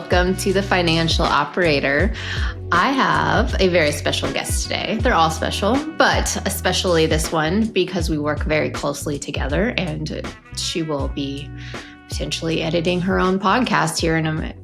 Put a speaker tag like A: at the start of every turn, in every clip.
A: welcome to The Financial Operator. I have a very special guest today. They're all special, but especially this one because we work very closely together, and she will be potentially editing her own podcast here in a minute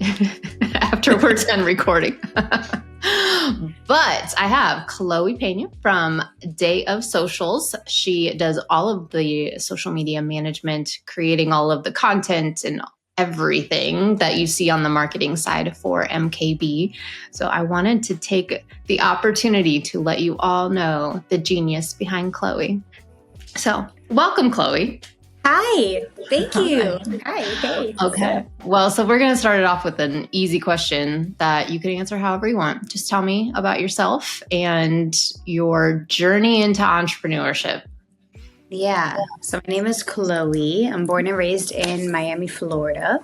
A: after we're done recording. But I have Chloe Pena from Day of Socials. She does all of the social media management, creating all of the content and everything that you see on the marketing side for MKB. So I wanted to take the opportunity to let you all know the genius behind Chloe. So welcome, Chloe.
B: Hi, thank you. Hi, hey.
A: Okay. Well, so we're going to start it off with an easy question that you can answer however you want. Just tell me about yourself and your journey into entrepreneurship.
B: Yeah. So my name is Chloe. I'm born and raised in Miami, Florida.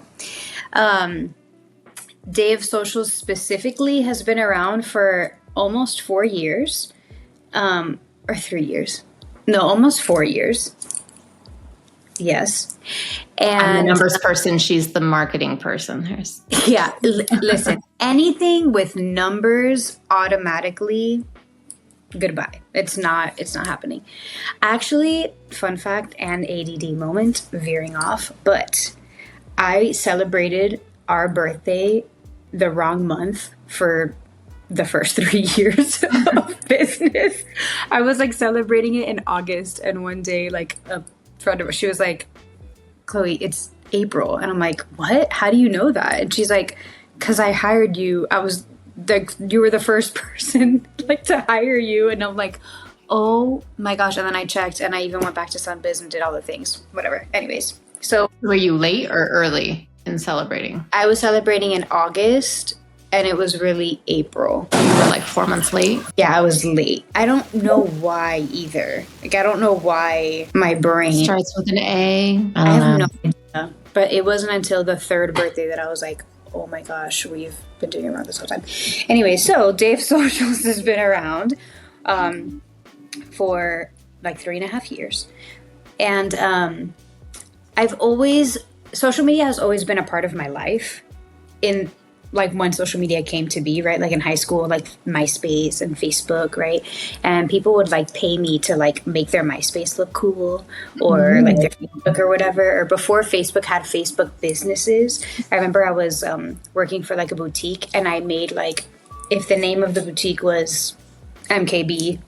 B: Day of Socials specifically has been around for almost 4 years, or 3 years. No, almost 4 years. Yes. And
A: I'm the numbers person. She's the marketing person.
B: Yeah. Listen, anything with numbers automatically, goodbye. It's not happening. Actually, fun fact and ADD moment, veering off, but I celebrated our birthday the wrong month for the first 3 years of business. I was like celebrating it in August, and one day like a friend of her, she was like, Chloe, it's April. And I'm like, what? How do you know that? And she's like, because I hired you. You were the first person like to hire you. And I'm like, oh my gosh. And then I checked, and I even went back to Sunbiz and did all the things, whatever. Anyways, so
A: were you late or early in celebrating?
B: I was celebrating in August, and it was really April.
A: You were like 4 months late?
B: Yeah, I was late. I don't know why either. Like, I don't know why my brain
A: starts with an A.
B: I have no idea. But it wasn't until the third birthday that I was like, oh my gosh, we've been doing it wrong this whole time. Anyway, so Day of Socials has been around for like 3.5 years. And social media has always been a part of my life in like when social media came to be, right? Like in high school, like MySpace and Facebook, right? And people would like pay me to like make their MySpace look cool, or like their Facebook or whatever. Or before Facebook had Facebook businesses, I remember I was working for like a boutique, and I made like, if the name of the boutique was MKB,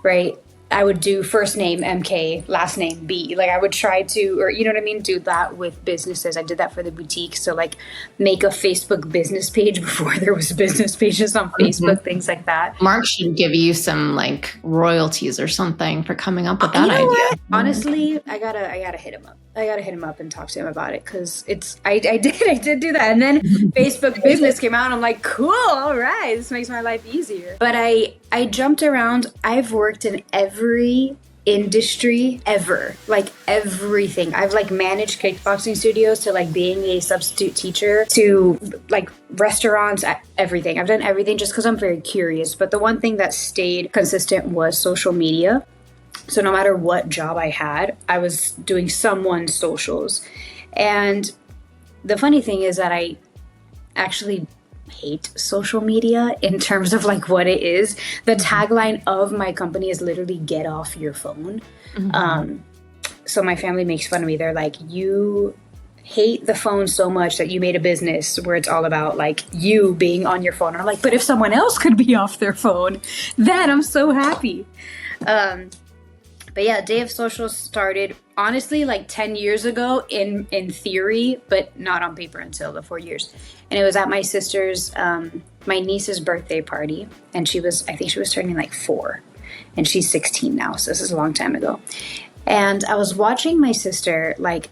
B: right? I would do first name MK, last name B. Like I would try to, or you know what I mean, do that with businesses. I did that for the boutique. So like make a Facebook business page before there was business pages on Facebook, things like that.
A: Mark should give you some like royalties or something for coming up with that idea.
B: What? Honestly, I gotta hit him up. I gotta hit him up and talk to him about it, because I did do that. And then Facebook business came out, and I'm like, cool, all right, this makes my life easier. But I jumped around. I've worked in every industry ever, like everything. I've like managed kickboxing studios, to like being a substitute teacher, to like restaurants, everything. I've done everything just because I'm very curious. But the one thing that stayed consistent was social media. So no matter what job I had, I was doing someone's socials. And the funny thing is that I actually hate social media in terms of like what it is. The tagline of my company is literally "get off your phone." So my family makes fun of me. They're like, you hate the phone so much that you made a business where it's all about like you being on your phone. And I'm like, but if someone else could be off their phone, then I'm so happy. But yeah, Day of Socials started honestly like 10 years ago in theory, but not on paper until the 4 years. And it was at my sister's, my niece's birthday party. And I think she was turning like 4, and she's 16 now. So this is a long time ago. And I was watching my sister like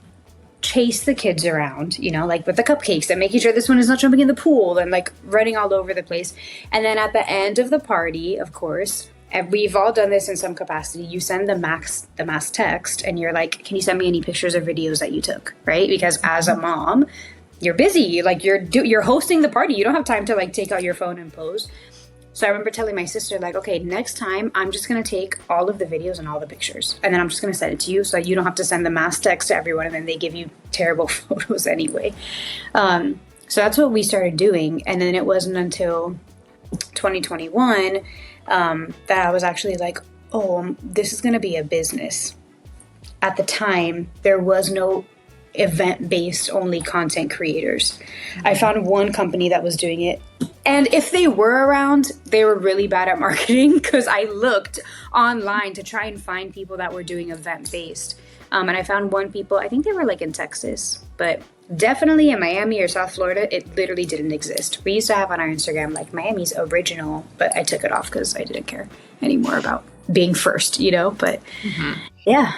B: chase the kids around, you know, like with the cupcakes and making sure this one is not jumping in the pool and like running all over the place. And then at the end of the party, of course, and we've all done this in some capacity, you send the mass text, and you're like, can you send me any pictures or videos that you took, right? Because as a mom, you're busy, like you're hosting the party. You don't have time to like take out your phone and pose. So I remember telling my sister, like, okay, next time I'm just going to take all of the videos and all the pictures, and then I'm just going to send it to you so you don't have to send the mass text to everyone, and then they give you terrible photos anyway. So that's what we started doing. And then it wasn't until 2021 that I was actually like, oh, this is going to be a business. At the time, there was no event-based only content creators. I found one company that was doing it. And if they were around, they were really bad at marketing, because I looked online to try and find people that were doing event-based. And I found one people, I think they were like in Texas, but definitely in Miami or South Florida, it literally didn't exist. We used to have on our Instagram like Miami's original, but I took it off because I didn't care anymore about being first, you know? But yeah.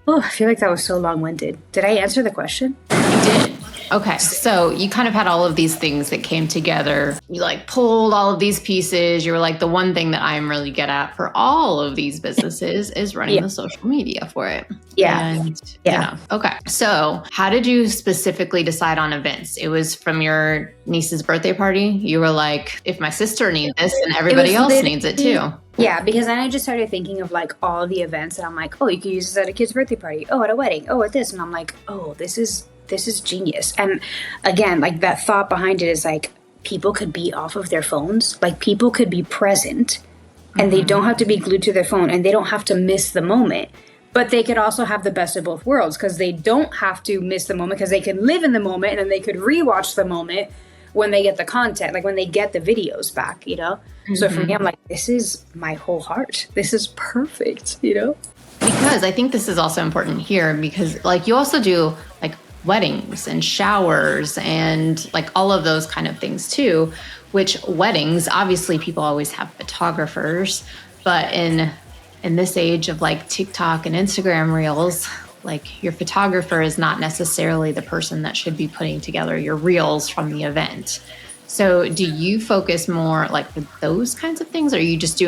B: Oh, I feel like that was so long-winded. Did I answer the question?
A: You did. Okay. So you kind of had all of these things that came together. You like pulled all of these pieces. You were like, the one thing that I'm really good at for all of these businesses is running the social media for it.
B: Yeah.
A: And, you know, okay. So how did you specifically decide on events? It was from your niece's birthday party. You were like, if my sister needs this, and everybody else needs it too.
B: Yeah, because then I just started thinking of like all the events, and I'm like, oh, you can use this at a kid's birthday party. Oh, at a wedding. Oh, at this. And I'm like, oh, this is genius. And again, like that thought behind it is like, people could be off of their phones. Like people could be present and they don't have to be glued to their phone, and they don't have to miss the moment. But they could also have the best of both worlds, because they don't have to miss the moment, because they can live in the moment, and then they could rewatch the moment when they get the content, like when they get the videos back, you know? So for me, I'm like, this is my whole heart. This is perfect, you know?
A: Because I think this is also important here, because like you also do like weddings and showers and like all of those kind of things too, which weddings, obviously people always have photographers, but in this age of like TikTok and Instagram reels, like your photographer is not necessarily the person that should be putting together your reels from the event. So do you focus more like for those kinds of things? Or are you just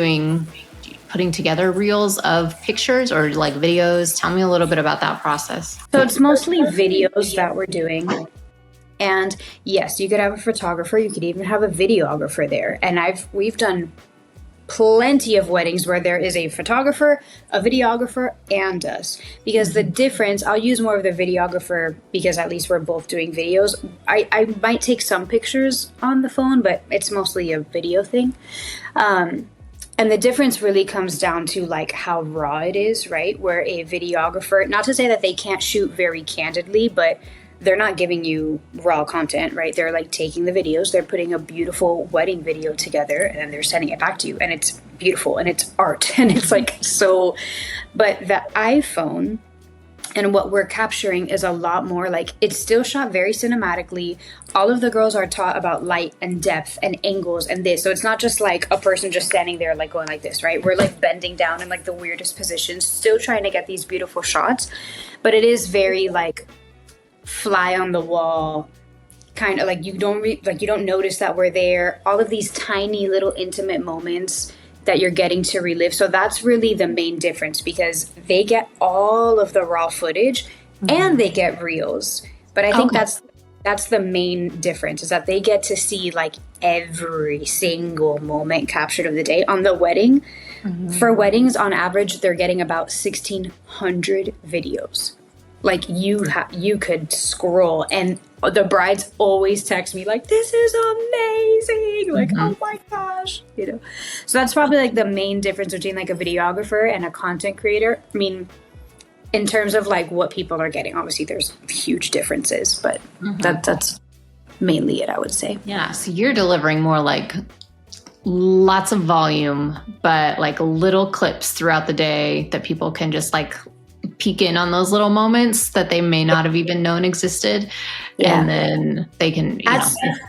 A: putting together reels of pictures or like videos? Tell me a little bit about that process.
B: So it's mostly videos that we're doing. And yes, you could have a photographer. You could even have a videographer there. And we've done plenty of weddings where there is a photographer, a videographer, and us. Because the difference, I'll use more of the videographer because at least we're both doing videos. I might take some pictures on the phone, but it's mostly a video thing. And the difference really comes down to like how raw it is, right? Where a videographer, not to say that they can't shoot very candidly, but they're not giving you raw content, right? They're like taking the videos, they're putting a beautiful wedding video together, and then they're sending it back to you, and it's beautiful and it's art and it's like so. But the iPhone and what we're capturing is a lot more like, it's still shot very cinematically. All of the girls are taught about light and depth and angles and this. So it's not just like a person just standing there like going like this, right? We're like bending down in like the weirdest positions, still trying to get these beautiful shots. But it is very like fly on the wall, kind of like you don't notice that we're there. All of these tiny little intimate moments that you're getting to relive. So that's really the main difference, because they get all of the raw footage and they get reels. But I think that's the main difference, is that they get to see like every single moment captured of the day. On the wedding, for weddings on average, they're getting about 1,600 videos. Like you could scroll, and the brides always text me like, this is amazing, like oh my gosh, you know. So that's probably like the main difference between like a videographer and a content creator. I mean, in terms of like what people are getting, obviously there's huge differences, but that's mainly it, I would say.
A: Yeah, so you're delivering more like lots of volume, but like little clips throughout the day that people can just like peek in on those little moments that they may not have even known existed. And then they can,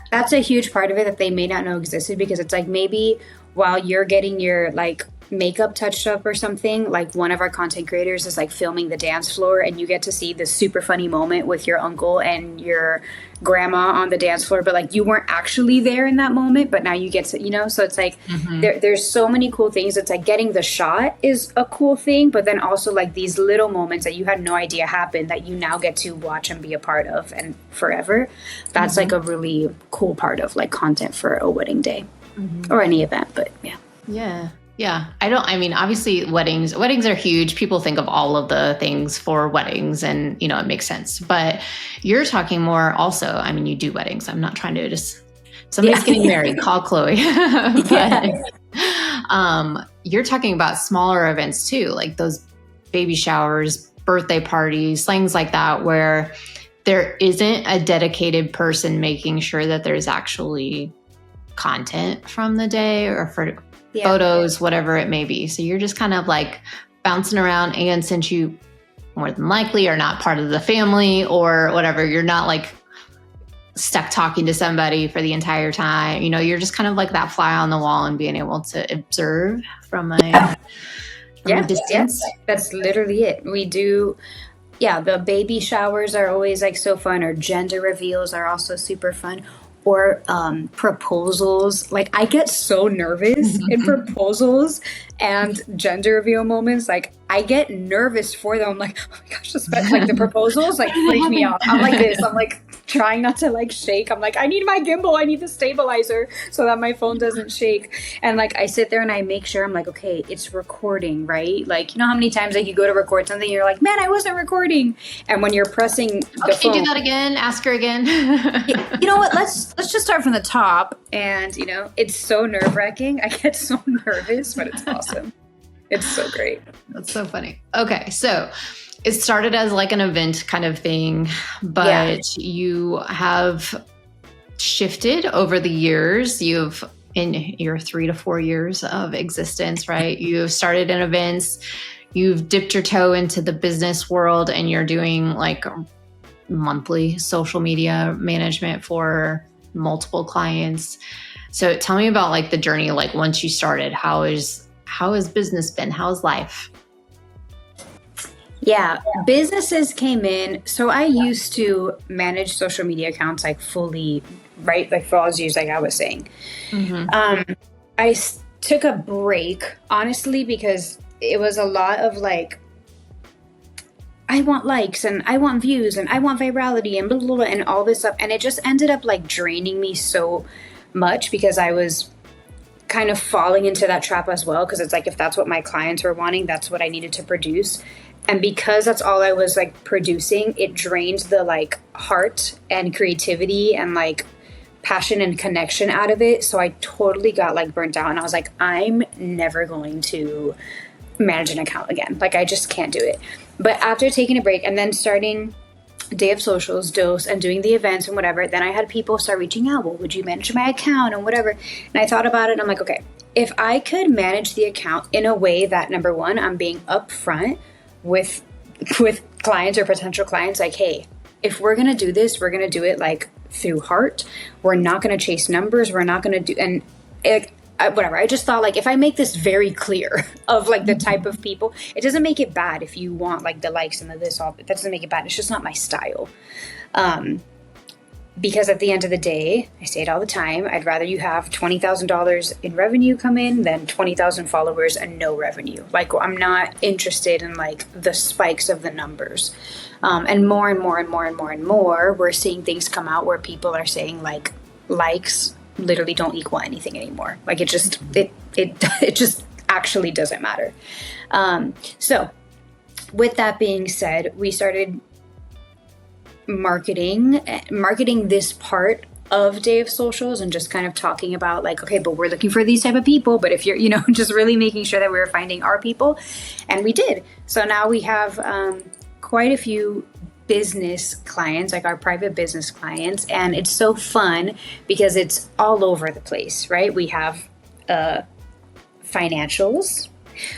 B: that's a huge part of it that they may not know existed, because it's like maybe while you're getting your like makeup touched up or something, like one of our content creators is like filming the dance floor, and you get to see this super funny moment with your uncle and your grandma on the dance floor, but like you weren't actually there in that moment, but now you get to, you know. So it's like there's so many cool things. It's like getting the shot is a cool thing, but then also like these little moments that you had no idea happened that you now get to watch and be a part of and forever. That's like a really cool part of like content for a wedding day or any event. But yeah.
A: Yeah. I mean, obviously weddings are huge. People think of all of the things for weddings and, it makes sense. But you're talking more also, I mean, you do weddings. I'm not trying to just, somebody's getting married, call Chloe. But you're talking about smaller events too, like those baby showers, birthday parties, things like that, where there isn't a dedicated person making sure that there's actually content from the day or for photos, whatever it may be. So you're just kind of like bouncing around. And since you more than likely are not part of the family or whatever, you're not like stuck talking to somebody for the entire time. You're just kind of like that fly on the wall and being able to observe from a distance.
B: Yeah. That's literally it. We do. Yeah, the baby showers are always like so fun, or gender reveals are also super fun, or proposals. Like I get so nervous in proposals and gender reveal moments. Like I get nervous for them. I'm like, oh my gosh, especially like the proposals like freak me out. I'm like this. I'm like trying not to like shake. I'm like, I need my gimbal. I need the stabilizer so that my phone doesn't shake. And like I sit there and I make sure I'm like, okay, it's recording, right? Like, how many times like you go to record something, you're like, man, I wasn't recording. And when you're pressing the phone,
A: can you do that again? Ask her again.
B: You know what? Let's just start from the top. And it's so nerve-wracking. I get so nervous, but it's awesome. It's so great.
A: That's so funny. Okay, so it started as like an event kind of thing, but you have shifted over the years. You've, in your 3 to 4 years of existence, right? You've started in events, you've dipped your toe into the business world, and you're doing like monthly social media management for multiple clients. So tell me about like the journey, like once you started, how has business been? How's life?
B: Yeah, businesses came in. So I used to manage social media accounts like fully, right? Like for all those years, like I was saying. I took a break, honestly, because it was a lot of like, I want likes and I want views and I want virality and blah, blah, blah, and all this stuff. And it just ended up like draining me so much because I was kind of falling into that trap as well. Because it's like, if that's what my clients were wanting, that's what I needed to produce. And because that's all I was like producing, it drained the like heart and creativity and like passion and connection out of it. So I totally got like burnt out and I was like, I'm never going to manage an account again. Like I just can't do it. But after taking a break and then starting Day of Socials, Dose, and doing the events and whatever, then I had people start reaching out. Well, would you manage my account and whatever? And I thought about it and I'm like, okay, if I could manage the account in a way that, number one, I'm being upfront with clients or potential clients, like, hey, if we're going to do this, we're going to do it like through heart. We're not going to chase numbers. We're not going to do, and whatever. I just thought like, if I make this very clear of like the type of people, it doesn't make it bad if you want like the likes and the this, all that doesn't make it bad. It's just not my style. Because at the end of the day, I say it all the time, I'd rather you have $20,000 in revenue come in than 20,000 followers and no revenue. Like I'm not interested in like the spikes of the numbers. And more and more and more and more and more, we're seeing things come out where people are saying like likes literally don't equal anything anymore. Like it just actually doesn't matter. So with that being said, we started marketing this part of Day of Socials and just kind of talking about like, okay, but we're looking for these type of people. But if you're, just really making sure that we were finding our people. And we did. So now we have quite a few business clients, like our private business clients. And it's so fun because it's all over the place, right? We have financials.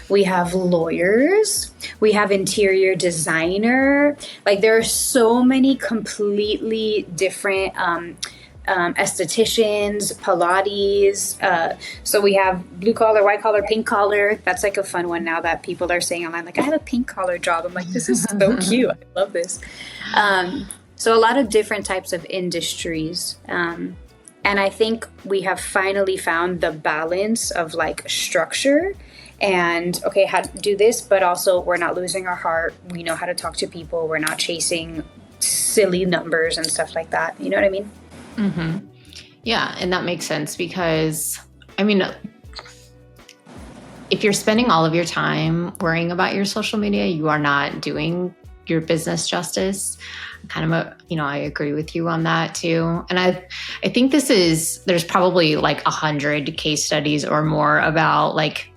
B: We have lawyers, we have interior designer. Like there are so many completely different estheticians, Pilates. So we have blue collar, white collar, pink collar. That's like a fun one now that people are saying online, like I have a pink collar job. I'm like, this is so cute. I love this. So a lot of different types of industries. And I think we have finally found the balance of like structure and okay, how to do this, but also we're not losing our heart. We know how to talk to people. We're not chasing silly numbers and stuff like that. You know what I mean?
A: Mm-hmm. Yeah. And that makes sense because, I mean, if you're spending all of your time worrying about your social media, you are not doing your business justice. I agree with you on that too. And I think there's probably like 100 case studies or more about like,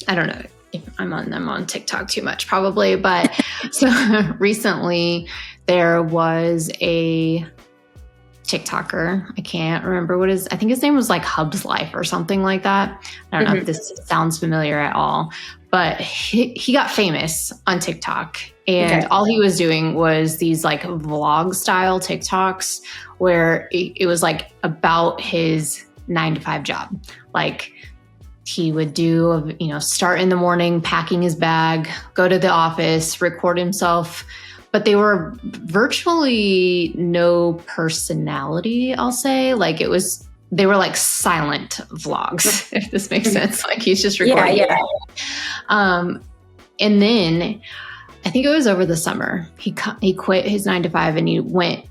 A: I don't know if I'm on TikTok too much probably, but so recently there was a TikToker. I can't remember I think his name was like Hub's Life or something like that. I don't know if this sounds familiar at all, but he got famous on TikTok. And all he was doing was these like vlog style TikToks where it was like about his 9-to-5 job. Like he would do, start in the morning, packing his bag, go to the office, record himself. But they were virtually no personality, I'll say. Like they were like silent vlogs, if this makes sense. Like he's just recording. Yeah. And then I think it was over the summer, he quit his 9-to-5 and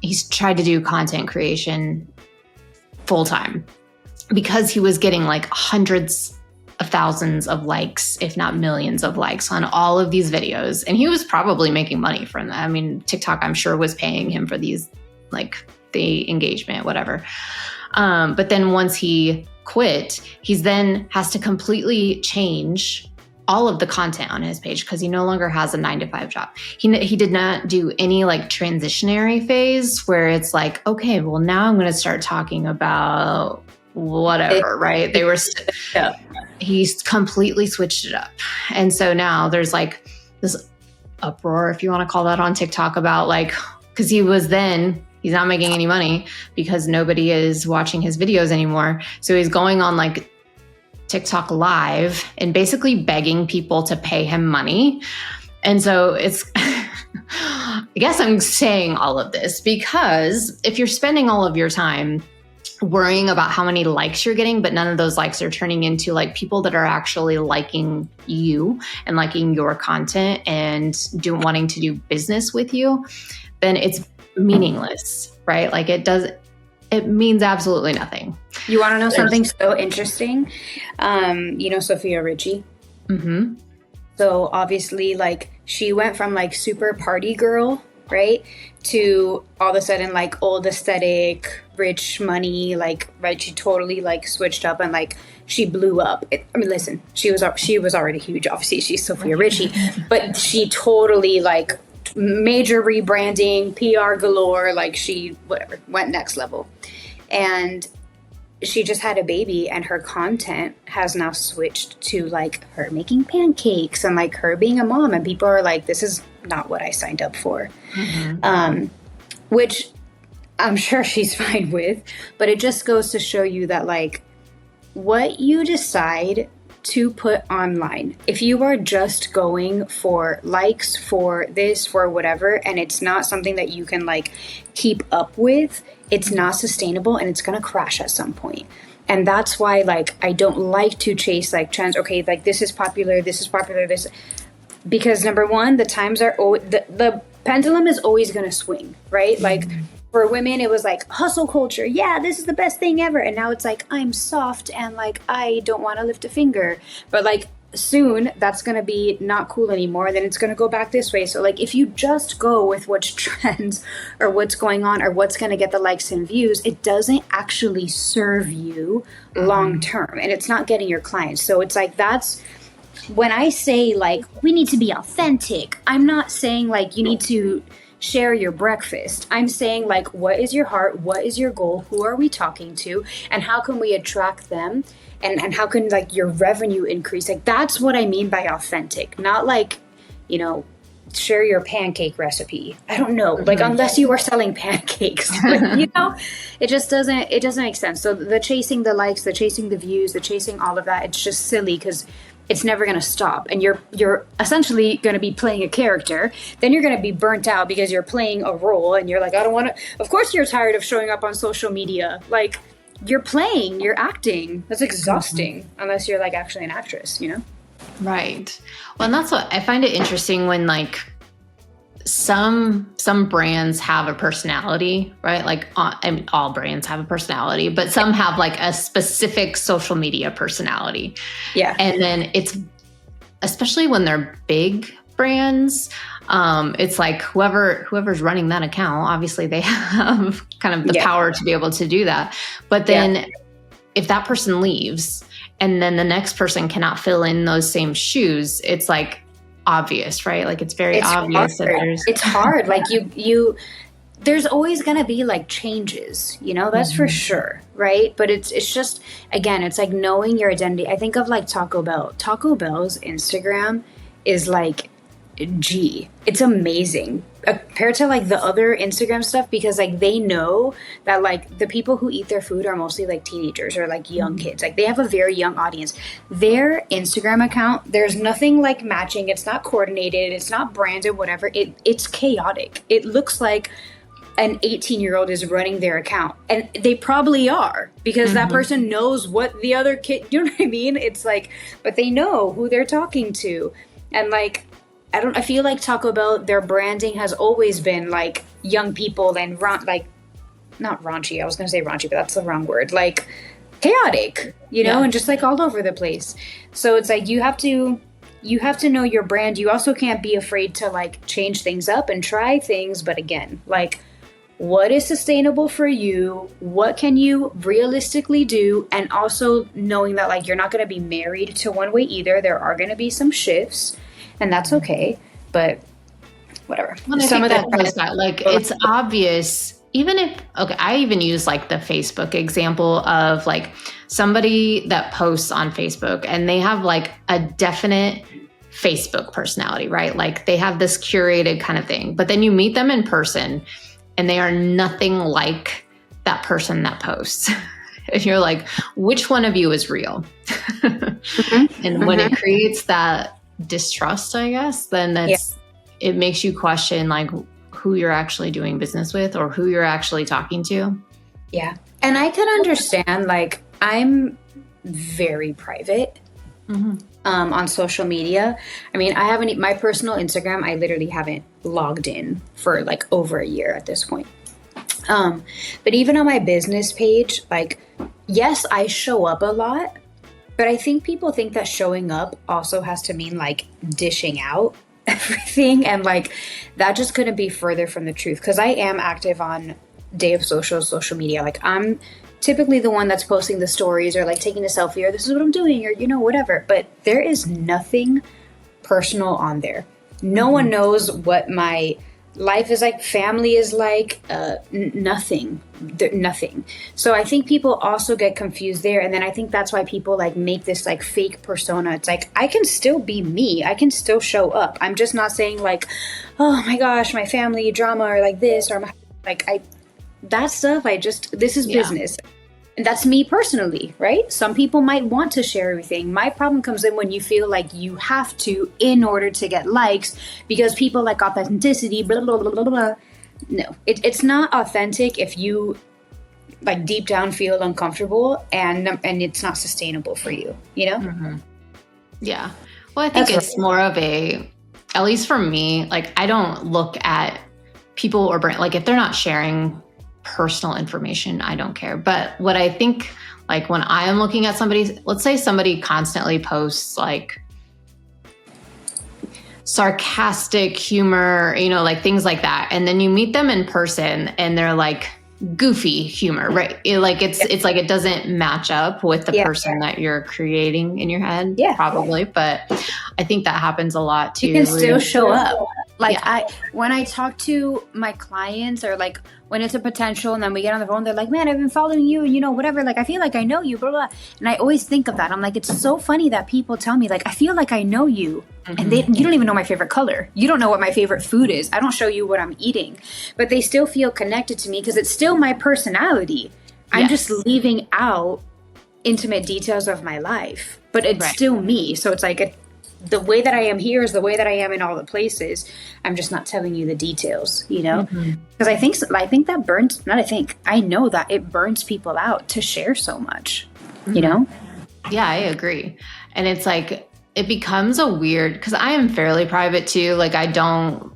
A: he tried to do content creation full time because he was getting like hundreds of thousands of likes, if not millions of likes on all of these videos. And he was probably making money from that. I mean, TikTok, I'm sure, was paying him for these, like the engagement, whatever. But then once he quit, he then has to completely change all of the content on his page because he no longer has a 9-to-5 job. He did not do any like transitionary phase where it's like, okay, well now I'm going to start talking about whatever, right? He's completely switched it up. And so now there's like this uproar, if you want to call that, on TikTok about like, because he's not making any money because nobody is watching his videos anymore. So he's going on like TikTok live and basically begging people to pay him money. And so I guess I'm saying all of this because if you're spending all of your time worrying about how many likes you're getting, but none of those likes are turning into like people that are actually liking you and liking your content and wanting to do business with you, then it's meaningless, right? Like it means absolutely nothing.
B: You want to know something so interesting? Sophia Richie.
A: Mm-hmm.
B: So obviously, like, she went from like super party girl, right, to all of a sudden like old aesthetic, rich money, like, right? She totally like switched up and like she blew up. Listen, she was already huge. Obviously, she's Sophia Richie, but she totally like major rebranding, PR galore. Like she went next level, and she just had a baby, and her content has now switched to like her making pancakes and like her being a mom, and people are like, this is not what I signed up for. Mm-hmm. Which I'm sure she's fine with, but it just goes to show you that like what you decide to put online, if you are just going for likes, for this, for whatever, and it's not something that you can like keep up with, it's not sustainable and it's going to crash at some point. And that's why like I don't like to chase like trends. Okay, like this is popular, this, because number one, the times are the pendulum is always going to swing, right? Mm-hmm. Like for women, it was like hustle culture. Yeah, this is the best thing ever. And now it's like, I'm soft and like, I don't want to lift a finger. But like soon that's going to be not cool anymore. Then it's going to go back this way. So like, if you just go with what's trends or what's going on or what's going to get the likes and views, it doesn't actually serve you long term. And it's not getting your clients. So it's like, that's when I say like, we need to be authentic. I'm not saying like you need to share your breakfast. I'm saying like, what is your heart? What is your goal? Who are we talking to? And how can we attract them? And how can like your revenue increase? Like that's what I mean by authentic, not like, share your pancake recipe. I don't know, like unless you are selling pancakes, it just doesn't make sense. So the chasing the likes, the chasing the views, the chasing all of that, it's just silly because it's never going to stop. And you're essentially going to be playing a character. Then you're going to be burnt out because you're playing a role and you're like, I don't want to. Of course you're tired of showing up on social media. Like you're playing, you're acting. That's exhausting unless you're like actually an actress,
A: Right. Well, and that's what I find it interesting when like some brands have a personality, right? Like I mean, all brands have a personality, but some have like a specific social media personality.
B: Yeah.
A: And then it's, especially when they're big brands, it's like whoever's running that account, obviously they have kind of the power to be able to do that. But then if that person leaves and then the next person cannot fill in those same shoes, it's like obvious, right? Like it's very obvious that
B: it's hard. Like you there's always going to be like changes, that's for sure. Right. But it's just, again, it's like knowing your identity. I think of like Taco Bell's Instagram is like, it's amazing compared to like the other Instagram stuff, because like they know that like the people who eat their food are mostly like teenagers or like young kids. Like they have a very young audience. Their Instagram account, there's nothing like matching. It's not coordinated. It's not branded, whatever. It's chaotic. It looks like an 18-year-old is running their account, and they probably are, because that person knows what the other kid, you know what I mean? It's like, but they know who they're talking to. And like, I feel like Taco Bell, their branding has always been like young people and like, not raunchy. I was going to say raunchy, but that's the wrong word. Like chaotic, and just like all over the place. So it's like, you have to know your brand. You also can't be afraid to like change things up and try things. But again, like, what is sustainable for you? What can you realistically do? And also knowing that like, you're not going to be married to one way either. There are going to be some shifts. And that's okay, but whatever.
A: Well, some of that, like, it's obvious, even if, okay, I even use like the Facebook example of like somebody that posts on Facebook and they have like a definite Facebook personality, right? Like they have this curated kind of thing, but then you meet them in person and they are nothing like that person that posts. And you're like, which one of you is real? And when it creates that distrust, I guess, then it makes you question like who you're actually doing business with or who you're actually talking to.
B: Yeah. And I can understand, like, I'm very private on social media. I mean, I haven't, my personal Instagram, I literally haven't logged in for like over a year at this point. But even on my business page, like, yes, I show up a lot. But I think people think that showing up also has to mean like dishing out everything. And like, that just couldn't be further from the truth. Because I am active on Day of social media. Like I'm typically the one that's posting the stories or like taking a selfie or this is what I'm doing or, whatever. But there is nothing personal on there. No one knows what my life is like, family is like, nothing. So I think people also get confused there. And then I think that's why people like make this like fake persona. It's like, I can still be me. I can still show up. I'm just not saying like, oh my gosh, my family drama or like this or that stuff. This is business. And that's me personally, right? Some people might want to share everything. My problem comes in when you feel like you have to in order to get likes because people like authenticity, blah, blah, blah, blah, blah. No, it's not authentic if you like deep down feel uncomfortable and it's not sustainable for you,
A: Yeah. Well, I think it's more of at least for me, like I don't look at people or brand, like if they're not sharing personal information, I don't care. But what I think, like when I am looking at somebody, let's say somebody constantly posts like sarcastic humor, like things like that. And then you meet them in person and they're like goofy humor, right? It's like it doesn't match up with the person that you're creating in your head, probably. But I think that happens a lot too.
B: You can still show up. Like when I talk to my clients or like when it's a potential and then we get on the phone, they're like, man, I've been following you and whatever. Like, I feel like I know you, blah, blah. And I always think of that. I'm like, it's so funny that people tell me like, I feel like I know you. And you don't even know my favorite color. You don't know what my favorite food is. I don't show you what I'm eating, but they still feel connected to me because it's still my personality. I'm just leaving out intimate details of my life, but it's still me. So it's like the way that I am here is the way that I am in all the places. I'm just not telling you the details, because I think that burns, I know that it burns people out to share so much, Yeah,
A: I agree. And it's like, it becomes a weird, because I am fairly private too. Like I don't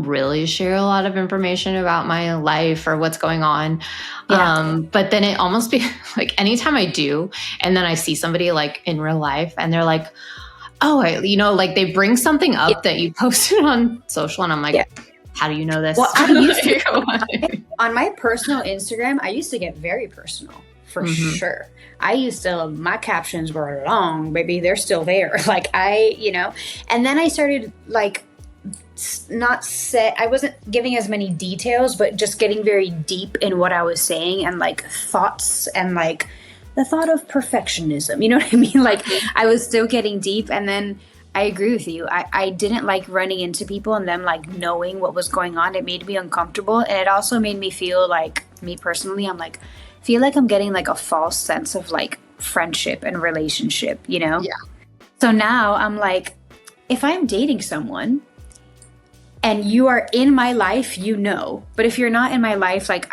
A: really share a lot of information about my life or what's going on.
B: Yeah.
A: But then it almost be like anytime I do, and then I see somebody like in real life and they're like, oh, like they bring something up that you posted on social, and I'm like, how do you know this?
B: Well, I used to, on my personal Instagram, I used to get very personal for sure. I used to, my captions were long, baby. They're still there. Like and then I started like I wasn't giving as many details, but just getting very deep in what I was saying and like thoughts and like the thought of perfectionism. You know what I mean? Like I was still getting deep, and then I agree with you. I didn't like running into people and them like knowing what was going on. It made me uncomfortable. And it also made me feel like, me personally, feel like I'm getting like a false sense of like friendship and relationship, Yeah. So now I'm like, if I'm dating someone and you are in my life, but if you're not in my life, like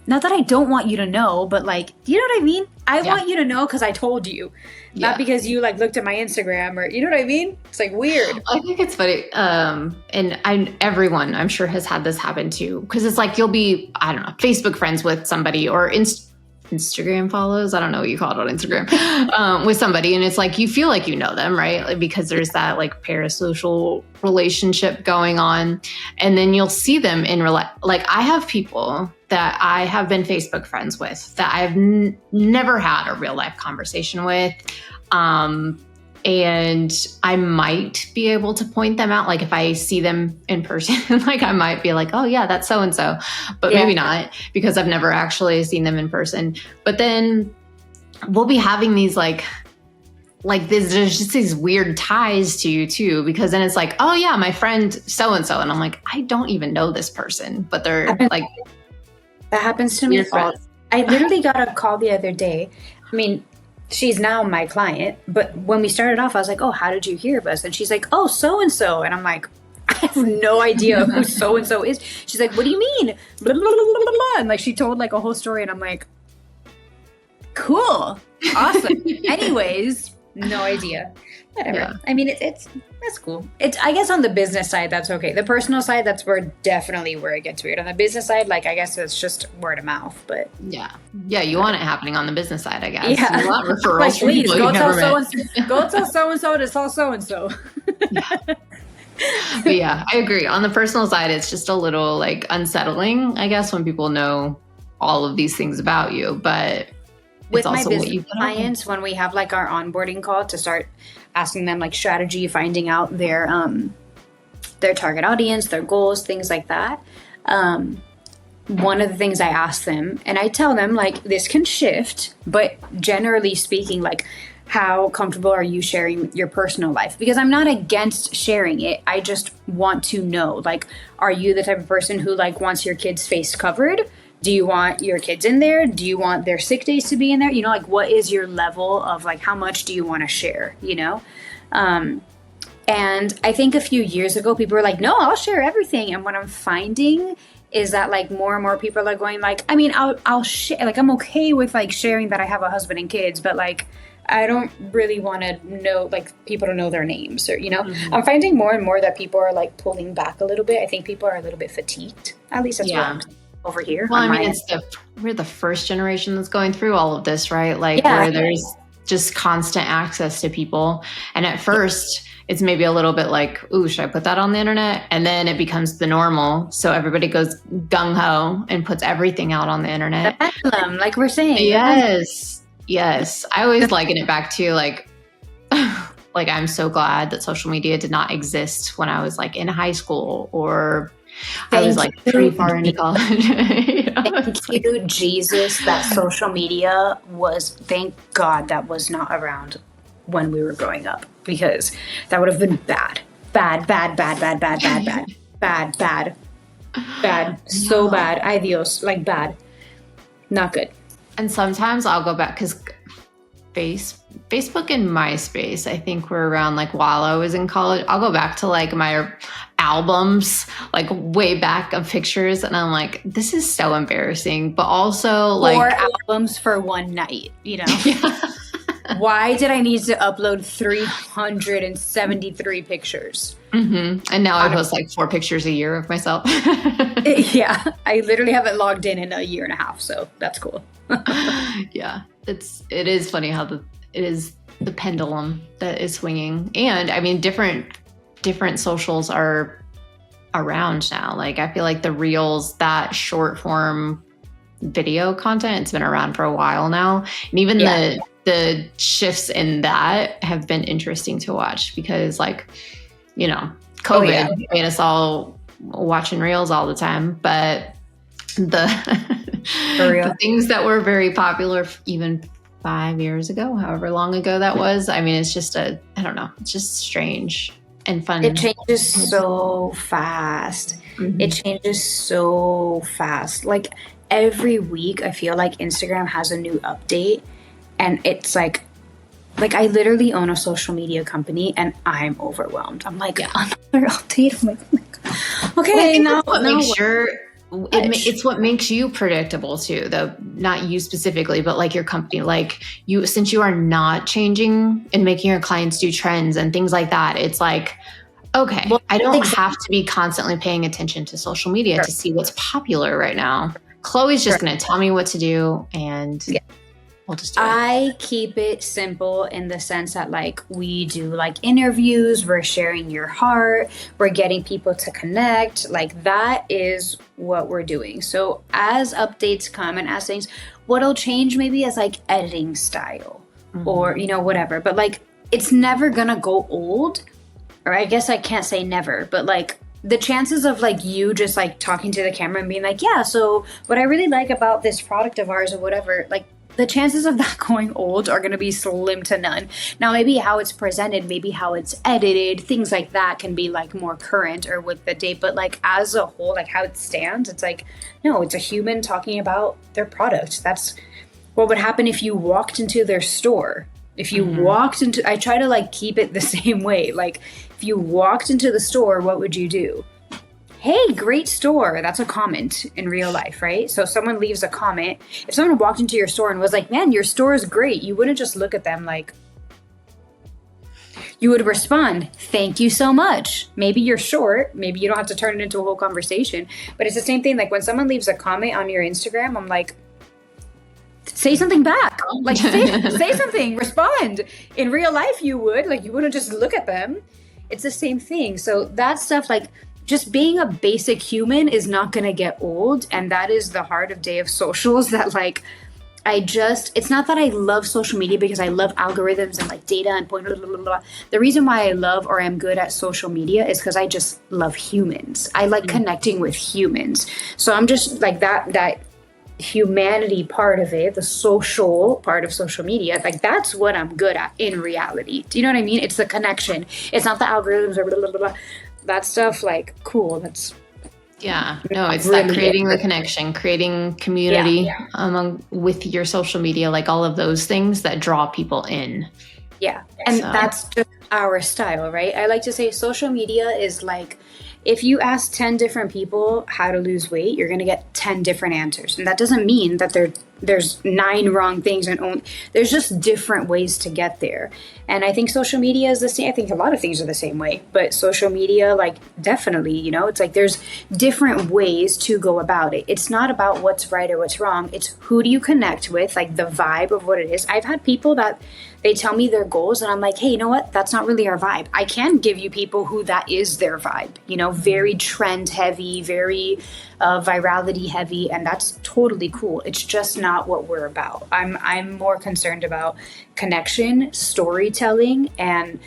B: not that I don't want you to know, but like, you know what I mean? I want you to know because I told you, not because you like looked at my Instagram or, you know what I mean? It's like weird.
A: I think it's funny. And everyone I'm sure has had this happen too. Cause it's like, you'll be, I don't know, Facebook friends with somebody or Instagram follows. I don't know what you call it on Instagram, with somebody. And it's like, you feel like you know them, right? Like, because there's that like parasocial relationship going on. And then you'll see them in real life. Like I have people that I have been Facebook friends with that I've never had a real life conversation with. And I might be able to point them out. Like if I see them in person, like I might be like, oh yeah, that's so-and-so, but maybe not because I've never actually seen them in person. But then we'll be having these like there's just these weird ties to you too, because then it's like, oh yeah, my friend so-and-so. And I'm like, I don't even know this person, but they're like,
B: that happens to me. I literally got a call the other day. I mean, she's now my client, but when we started off, I was like, oh, how did you hear of us? And she's like, oh, so-and-so. And I'm like, I have no idea who so-and-so is. She's like, what do you mean? Blah, blah, blah, blah, blah. And like, she told like a whole story, and I'm like, cool. Awesome. Anyways, no idea. Whatever. Yeah. I mean, that's cool. I guess on the business side, that's okay. The personal side, that's definitely where it gets weird. On the business side, like, I guess it's just word of mouth, but.
A: Yeah, you want it happening on the business side, I guess.
B: Yeah.
A: You want referrals
B: like,
A: from people you never met.
B: Go tell so-and-so to tell so-and-so.
A: But yeah, I agree. On the personal side, it's just a little like unsettling, I guess, when people know all of these things about you, but
B: with my business clients, when we have like our onboarding call to start asking them like strategy, finding out their target audience, their goals, things like that. One of the things I ask them, and I tell them like this can shift, but generally speaking, like how comfortable are you sharing your personal life? Because I'm not against sharing it. I just want to know, like, are you the type of person who like wants your kid's face covered? Do you want your kids in there? Do you want their sick days to be in there? Like what is your level of like, how much do you want to share, And I think a few years ago, people were like, no, I'll share everything. And what I'm finding is that like more and more people are going like, I mean, I'll share, like, I'm okay with like sharing that I have a husband and kids, but like, I don't really want to know, like, people to know their names or, I'm finding more and more that people are like pulling back a little bit. I think people are a little bit fatigued. At least that's what I'm over here.
A: Well, I mean, we're the first generation that's going through all of this, right? Like where there's just constant access to people. And at first it's maybe a little bit like, ooh, should I put that on the internet? And then it becomes the normal. So everybody goes gung ho and puts everything out on the internet.
B: The pendulum, like we're saying.
A: Yes. I always liken it back to like, like, I'm so glad that social media did not exist when I was like in high school or I was like pretty far into college.
B: Thank you, Jesus, that social media thank God that was not around when we were growing up, because that would have been bad. So bad. Ay Dios, like bad. Not good.
A: And sometimes I'll go back because Facebook and MySpace, I think were around like while I was in college. I'll go back to like my albums, like way back of pictures. And I'm like, this is so embarrassing, but also like
B: 4 albums for one night,
A: Yeah.
B: Why did I need to upload 373 pictures?
A: And now I post like 4 pictures a year of myself.
B: Yeah, I literally haven't logged in a year and a half, so that's cool.
A: Yeah, it is funny how it is the pendulum that is swinging. And I mean, different socials are around now. Like I feel like the reels, that short form video content, it's been around for a while now. And even the shifts in that have been interesting to watch because like, you know, COVID made us all watching reels all the time. But the things that were very popular even 5 years ago, however long ago that was, I mean, it's just I don't know, it's just strange and fun.
B: It changes so fast. It changes so fast. Like every week, I feel like Instagram has a new update, and it's like I literally own a social media company, and I'm overwhelmed. I'm like, another update. I'm like, oh my God. Okay, now
A: it's what makes you predictable too, though, not you specifically, but like your company, like you, since you are not changing and making your clients do trends and things like that, it's like, okay, I don't have to be constantly paying attention to social media to see what's popular right now. Chloe's just going to tell me what to do, and we'll just do it.
B: I keep it simple in the sense that like we do like interviews, we're sharing your heart, we're getting people to connect. Like that is what we're doing. So as updates come and as things, what'll change maybe is like editing style or, you know, whatever. But like it's never gonna go old, or I guess I can't say never, but like the chances of like you just like talking to the camera and being like, yeah, so what I really like about this product of ours or whatever, like the chances of that going old are going to be slim to none. Now, maybe how it's presented, maybe how it's edited, things like that can be like more current or with the date. But like as a whole, like how it stands, it's like, no, it's a human talking about their product. That's what would happen if you walked into their store. If you walked into, I try to like keep it the same way. Like if you walked into the store, what would you do? Hey, great store. That's a comment in real life, right? So if someone leaves a comment, if someone walked into your store and was like, man, your store is great, you wouldn't just look at them like, you would respond, thank you so much. Maybe you're short. Maybe you don't have to turn it into a whole conversation. But it's the same thing. Like when someone leaves a comment on your Instagram, I'm like, say something back. Like say something, respond. In real life, you would. Like you wouldn't just look at them. It's the same thing. So that stuff, like, just being a basic human is not going to get old. And that is the heart of Day of Socials, that like, it's not that I love social media because I love algorithms and like data and blah, blah, blah, blah. The reason why I love or am good at social media is because I just love humans. I like connecting with humans. So I'm just like that humanity part of it, the social part of social media, like that's what I'm good at in reality. Do you know what I mean? It's the connection. It's not the algorithms or blah, blah, blah, blah. That stuff, like, cool. That's
A: it's really that creating the connection, creating community with your social media, like all of those things that draw people in.
B: Yeah, and that's just our style, right? I like to say social media is like, if you ask 10 different people how to lose weight, you're going to get 10 different answers. And that doesn't mean that there's 9 wrong things, and there's just different ways to get there. And I think social media is the same. I think a lot of things are the same way, but social media, like, definitely, you know, it's like there's different ways to go about it. It's not about what's right or what's wrong. It's who do you connect with, like the vibe of what it is. I've had people that they tell me their goals and I'm like, hey, you know what? That's not really our vibe. I can give you people who that is their vibe, you know, very trend heavy, very virality heavy. And that's totally cool. It's just not what we're about. I'm more concerned about connection, storytelling, and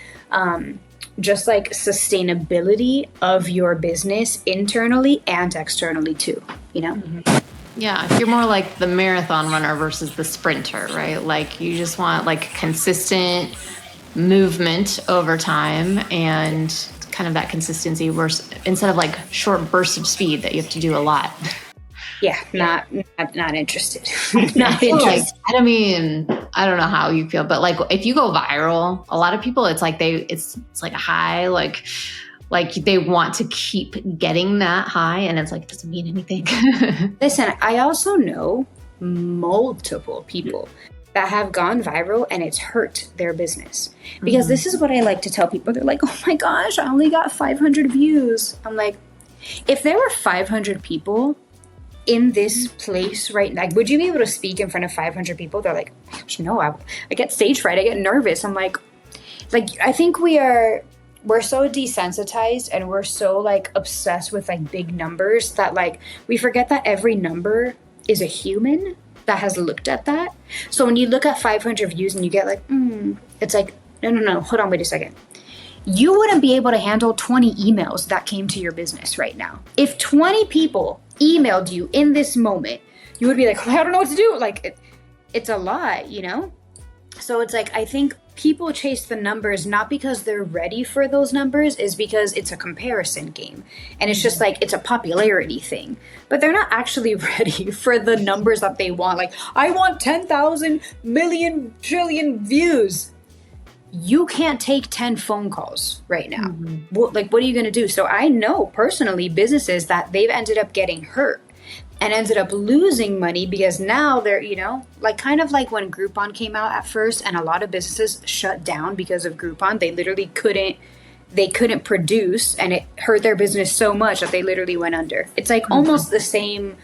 B: just like sustainability of your business internally and externally too, you know?
A: Yeah, you're more like the marathon runner versus the sprinter, right? Like you just want like consistent movement over time and kind of that consistency instead of like short bursts of speed that you have to do a lot.
B: Yeah, not interested. Not interested.
A: I mean, I don't know how you feel, but like if you go viral, a lot of people, it's like it's like a high, like they want to keep getting that high, and it's like, it doesn't mean anything.
B: Listen, I also know multiple people that have gone viral and it's hurt their business. Because this is what I like to tell people. They're like, oh my gosh, I only got 500 views. I'm like, if there were 500 people in this place right now, like, would you be able to speak in front of 500 people? They're like, gosh, no, I get stage fright. I get nervous. I'm like, I think we're so desensitized and we're so like obsessed with like big numbers that like we forget that every number is a human that has looked at that. So when you look at 500 views and you get like, it's like, no, hold on, wait a second. You wouldn't be able to handle 20 emails that came to your business right now. If 20 people emailed you in this moment, you would be like, I don't know what to do. Like, it's a lot, you know? So it's like, I think people chase the numbers not because they're ready for those numbers, is because it's a comparison game. And it's just like, it's a popularity thing. But they're not actually ready for the numbers that they want. Like, I want 10,000 million trillion views. You can't take 10 phone calls right now. What are you going to do? So I know personally businesses that they've ended up getting hurt and ended up losing money because now they're, you know, like kind of like when Groupon came out at first and a lot of businesses shut down because of Groupon. They literally couldn't produce, and it hurt their business so much that they literally went under. It's like almost the same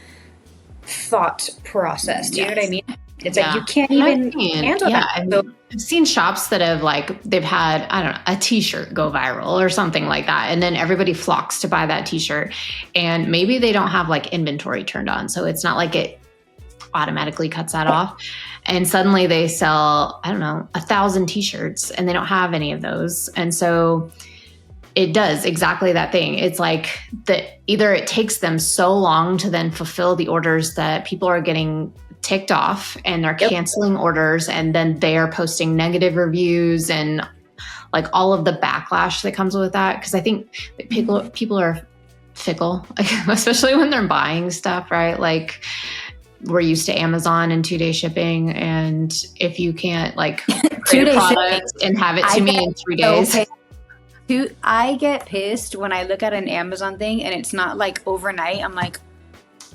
B: thought process. Do you know what I mean? It's like you can't even handle that.
A: I've seen shops that have like, they've had, I don't know, a t-shirt go viral or something like that. And then everybody flocks to buy that t-shirt. And maybe they don't have like inventory turned on. So it's not like it automatically cuts that off. And suddenly they sell, I don't know, 1,000 t-shirts and they don't have any of those. And so it does exactly that thing. It's like that either it takes them so long to then fulfill the orders that people are getting ticked off and they're canceling orders, and then they are posting negative reviews and like all of the backlash that comes with that. Because I think people are fickle, especially when they're buying stuff, right? Like we're used to Amazon and 2-day shipping, and if you can't like create a product and have it to me in 3 days.
B: I get pissed when I look at an Amazon thing and it's not like overnight. I'm like,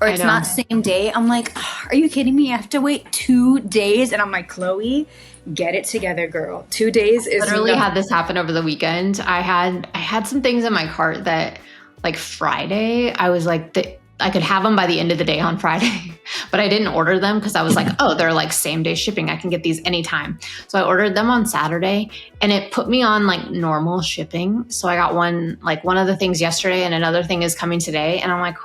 B: or it's not same day. I'm like, are you kidding me? I have to wait 2 days. And I'm like, Chloe, get it together, girl. 2 days is
A: literally had this happen over the weekend. I had some things in my cart that like Friday, I was like, I could have them by the end of the day on Friday, but I didn't order them because I was like, oh, they're like same day shipping. I can get these anytime. So I ordered them on Saturday and it put me on like normal shipping. So I got one of the things yesterday and another thing is coming today. And I'm like,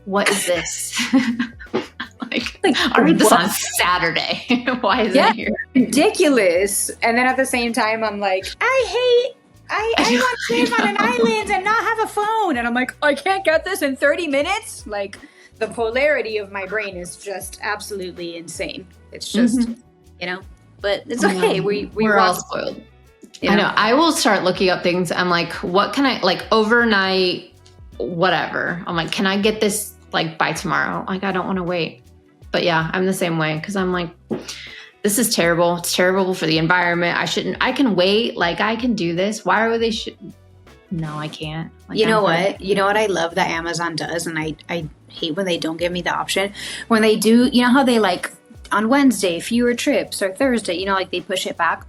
A: what is this? I read this on Saturday. Why is it here?
B: Ridiculous. And then at the same time, I'm like, I want to live on an island and not have a phone. And I'm like, I can't get this in 30 minutes. Like the polarity of my brain is just absolutely insane. It's just, you know, but it's okay.
A: We're all spoiled. I know. I will start looking up things. I'm like, what can I like overnight? Whatever. I'm like, can I get this like by tomorrow? Like, I don't want to wait. But yeah, I'm the same way because I'm like, this is terrible. It's terrible for the environment. I can wait. Like, I can do this. Why are they No, I can't. Like,
B: you know what? You know what I love that Amazon does, and I hate when they don't give me the option. When they do, you know how they like on Wednesday, fewer trips, or Thursday, you know, like they push it back.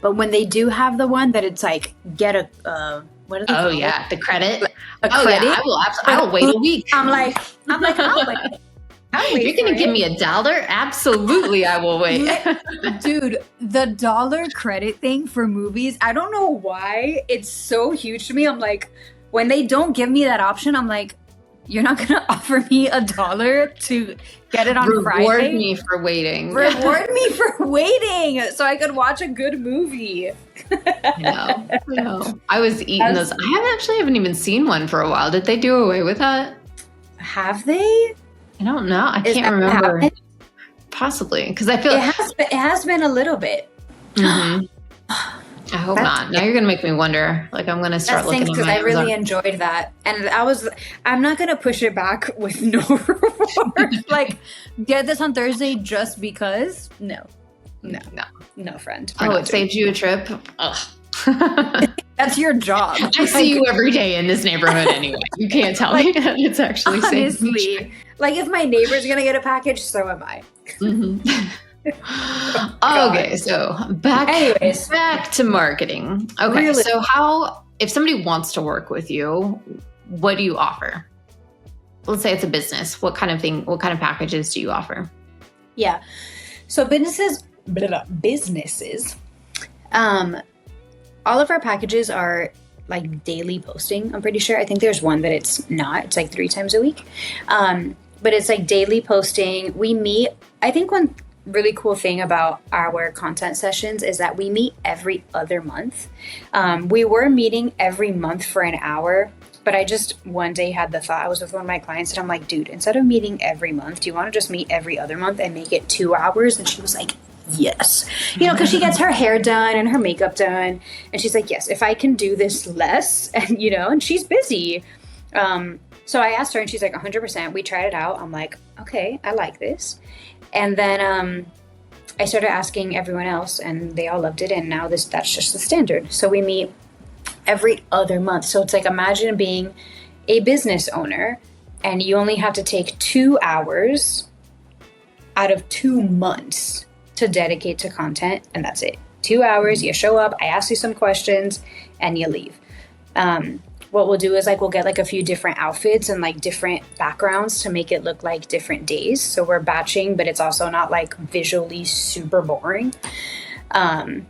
B: But when they do have the one that it's like, get a, what are they called?
A: Yeah, the credit.
B: Credit.
A: Yeah, I will wait a week.
B: I'm like, I'll wait.
A: You're going to give me $1? Absolutely, I will wait.
B: Dude, the dollar credit thing for movies, I don't know why it's so huge to me. I'm like, when they don't give me that option, I'm like, you're not going to offer me $1 to get it on Friday?
A: Reward me for waiting.
B: Reward me for waiting so I could watch a good movie.
A: I know. I was eating those. I haven't even seen one for a while. Did they do away with that?
B: Have they?
A: I don't know. I can't remember. Possibly. Because I feel
B: it has been a little bit.
A: Mm-hmm. I hope not. Now you're going to make me wonder. Like, I'm going to start looking at
B: because I really enjoyed that. And I'm not going to push it back with no reward. Like, get this on Thursday just because? No, friend.
A: It saved you a trip? Ugh.
B: That's your job.
A: I see you every day in this neighborhood anyway. You can't tell me that it's actually
B: honestly, like if my neighbor's going to get a package, so am I.
A: Mm-hmm. Okay, so back to marketing. Okay,
B: Really?
A: so if somebody wants to work with you, what do you offer? Let's say it's a business. What kind of packages do you offer?
B: Yeah. So businesses, all of our packages are like daily posting. I'm pretty sure. I think there's one that it's not. It's like 3 times a week. But it's like daily posting. We meet, I think one really cool thing about our content sessions is that we meet every other month. We were meeting every month for an hour, but I just one day had the thought, I was with one of my clients and I'm like, dude, instead of meeting every month, do you want to just meet every other month and make it 2 hours? And she was like, yes. Because she gets her hair done and her makeup done. And she's like, yes, if I can do this less, and and she's busy. So I asked her and she's like, 100%. We tried it out. I'm like, okay, I like this. And then I started asking everyone else and they all loved it. And now that's just the standard. So we meet every other month. So it's like, imagine being a business owner and you only have to take 2 hours out of 2 months to dedicate to content. And that's it. 2 hours, you show up, I ask you some questions and you leave. What we'll do is we'll get a few different outfits and different backgrounds to make it look like different days. So we're batching, but it's also not visually super boring. And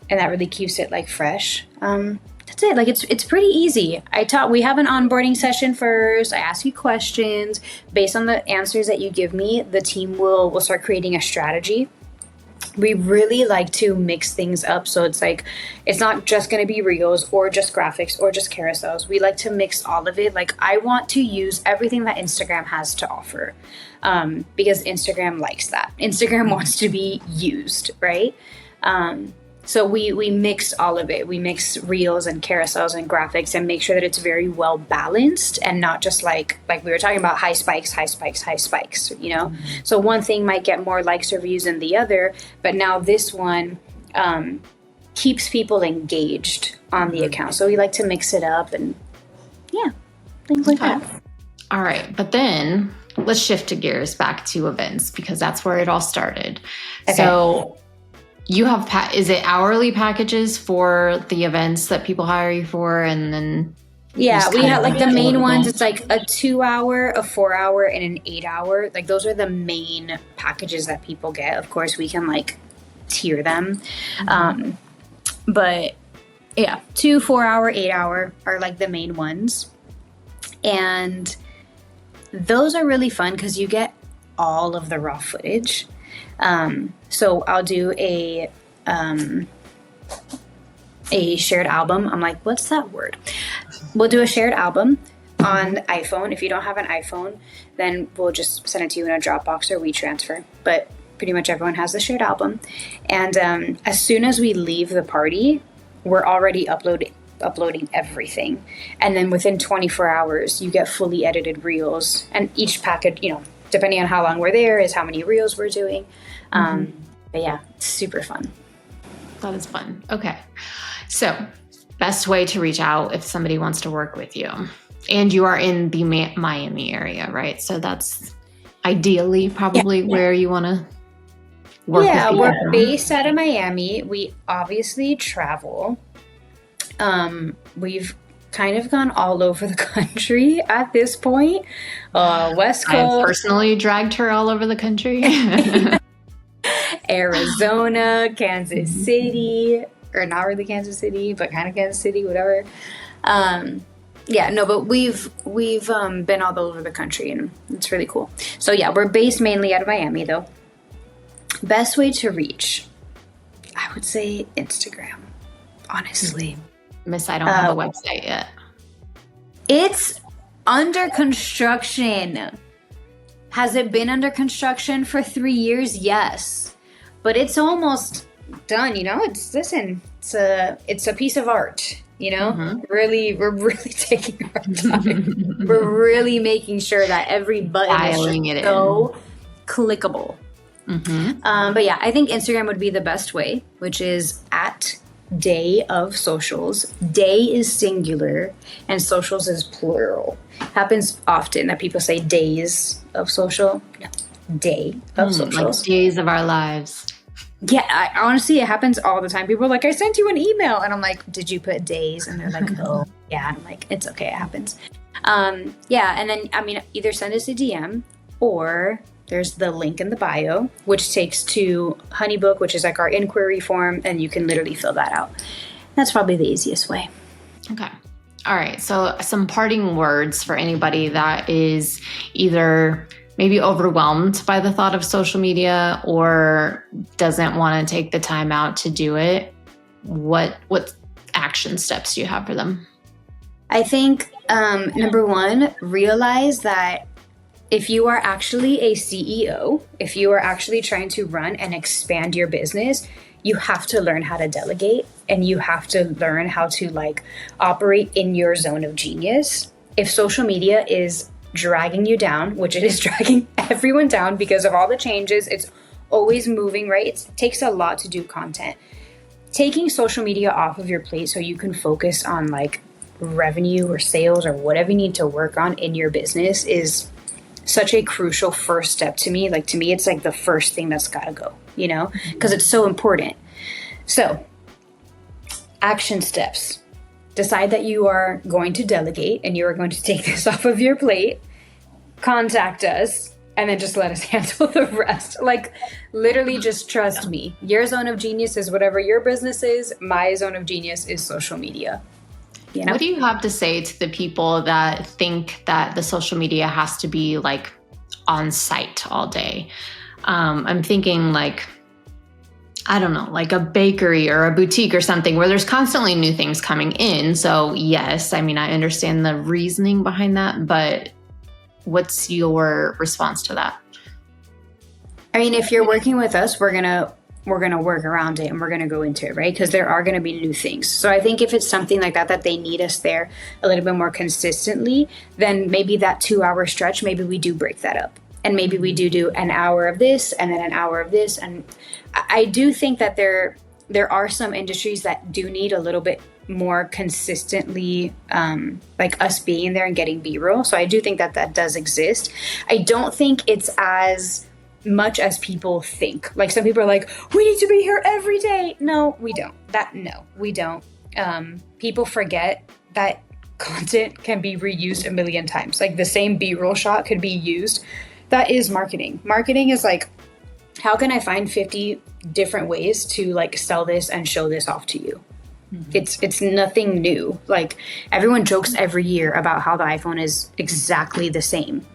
B: that really keeps it fresh. That's it. It's pretty easy. We have an onboarding session first. I ask you questions. Based on the answers that you give me, the team will start creating a strategy. We really like to mix things up. So it's not just going to be reels or just graphics or just carousels. We like to mix all of it. I want to use everything that Instagram has to offer, because Instagram likes that. Instagram wants to be used, right? So we mix all of it. We mix reels and carousels and graphics and make sure that it's very well balanced and not just like we were talking about high spikes. So one thing might get more likes or views than the other, but now this one keeps people engaged on the account. So we like to mix it up and things like that.
A: All right. But then let's shift gears back to events because that's where it all started. Okay. So you have, is it hourly packages for the events that people hire you for? And then
B: we have the main ones. It's a 2 hour, a 4 hour, and an 8 hour. Those are the main packages that people get. Of course, we can tier them. But yeah, 2, 4 hour, 8 hour are the main ones. And those are really fun because you get all of the raw footage. So I'll do a shared album. I'm like, what's that word? We'll do a shared album on iPhone. If you don't have an iPhone, then we'll just send it to you in a Dropbox or WeTransfer. But pretty much everyone has the shared album. And as soon as we leave the party, we're already uploading everything. And then within 24 hours, you get fully edited reels. And each package, depending on how long we're there, is how many reels we're doing. But yeah, it's super fun.
A: That is fun. Okay. So best way to reach out if somebody wants to work with you. And you are in the Miami area, right? So that's ideally probably where you want to work with people.
B: Yeah, we're based out of Miami. We obviously travel. We've kind of gone all over the country at this point. West Coast.
A: I've personally dragged her all over the country.
B: Arizona, Kansas City, or not really Kansas City, but kind of Kansas City, whatever. But we've been all over the country and it's really cool. So yeah, we're based mainly out of Miami though. Best way to reach, I would say Instagram, honestly.
A: Miss, I don't have a website yet.
B: It's under construction. Has it been under construction for 3 years? Yes. But it's almost done, it's a piece of art, Really, we're really taking our time. We're really making sure that every button is so clickable. But yeah, I think Instagram would be the best way, which is at Day of Socials. Day is singular and socials is plural. Happens often that people say days of social. No, day of
A: Like
B: socials.
A: days of our lives.
B: Yeah, honestly, it happens all the time. People are like, I sent you an email. And I'm like, did you put days? And they're like, oh, yeah. And I'm like, it's okay. It happens. Yeah. And then, I mean, either send us a DM or there's the link in the bio, which takes to Honeybook, which is like our inquiry form. And you can literally fill that out. That's probably the easiest way.
A: Okay. All right. So some parting words for anybody that is either maybe overwhelmed by the thought of social media or doesn't want to take the time out to do it. What action steps do you have for them?
B: I think number one, realize that if you are actually a CEO, if you are actually trying to run and expand your business, you have to learn how to delegate and you have to learn how to like operate in your zone of genius. If social media is dragging you down, which it is dragging everyone down because of all the changes, it's always moving, right? It takes a lot to do content. Taking social media off of your plate so you can focus on like revenue or sales or whatever you need to work on in your business is such a crucial first step to me. Like to me, it's like the first thing that's got to go, you know, because it's so important. So action steps. Decide that you are going to delegate and you are going to take this off of your plate. Contact us and then just let us handle the rest. Like literally just trust me. Your zone of genius is whatever your business is. My zone of genius is social media. You know?
A: What do you have to say to the people that think that the social media has to be like on site all day? I'm thinking like, I don't know, like a bakery or a boutique or something where there's constantly new things coming in. So yes, I mean, I understand the reasoning behind that, but what's your response to that?
B: I mean, if you're working with us, we're gonna work around it and we're gonna go into it, right? Because there are gonna be new things. So I think if it's something like that they need us there a little bit more consistently, then maybe that 2-hour stretch, maybe we do break that up. And maybe we do an hour of this and then an hour of this. And I do think that there are some industries that do need a little bit more consistently, like us being there and getting B-roll. So I do think that does exist. I don't think it's as much as people think. Like some people are like, we need to be here every day. No, we don't. We don't. People forget that content can be reused a million times. Like the same B-roll shot could be used. That is marketing. Marketing is like, how can I find 50 different ways to like sell this and show this off to you? Mm-hmm. It's nothing new. Like everyone jokes every year about how the iPhone is exactly the same.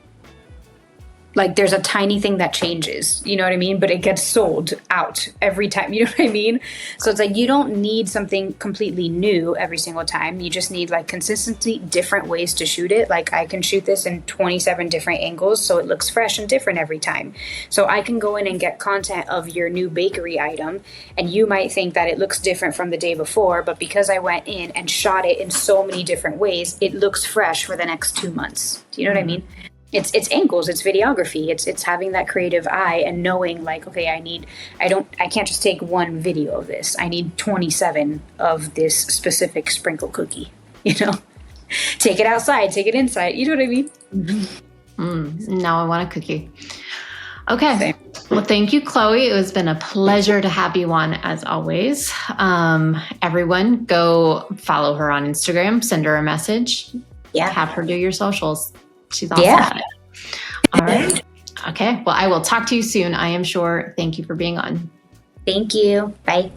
B: Like there's a tiny thing that changes, you know what I mean? But it gets sold out every time, you know what I mean? So it's like, you don't need something completely new every single time. You just need like consistency, different ways to shoot it. Like I can shoot this in 27 different angles so it looks fresh and different every time. So I can go in and get content of your new bakery item and you might think that it looks different from the day before, but because I went in and shot it in so many different ways, it looks fresh for the next 2 months. Do you know what I mean? It's angles, it's videography, it's having that creative eye and knowing like, okay, I can't just take one video of this. I need 27 of this specific sprinkle cookie, you know? Take it outside, take it inside, you know what I mean?
A: Mm-hmm. Now I want a cookie. Okay. Same. Well, thank you, Chloe. It has been a pleasure to have you on as always. Everyone go follow her on Instagram, send her a message.
B: Yeah.
A: Have her do your socials. She's awesome at it. All right. Okay. Well, I will talk to you soon, I am sure. Thank you for being on.
B: Thank you. Bye.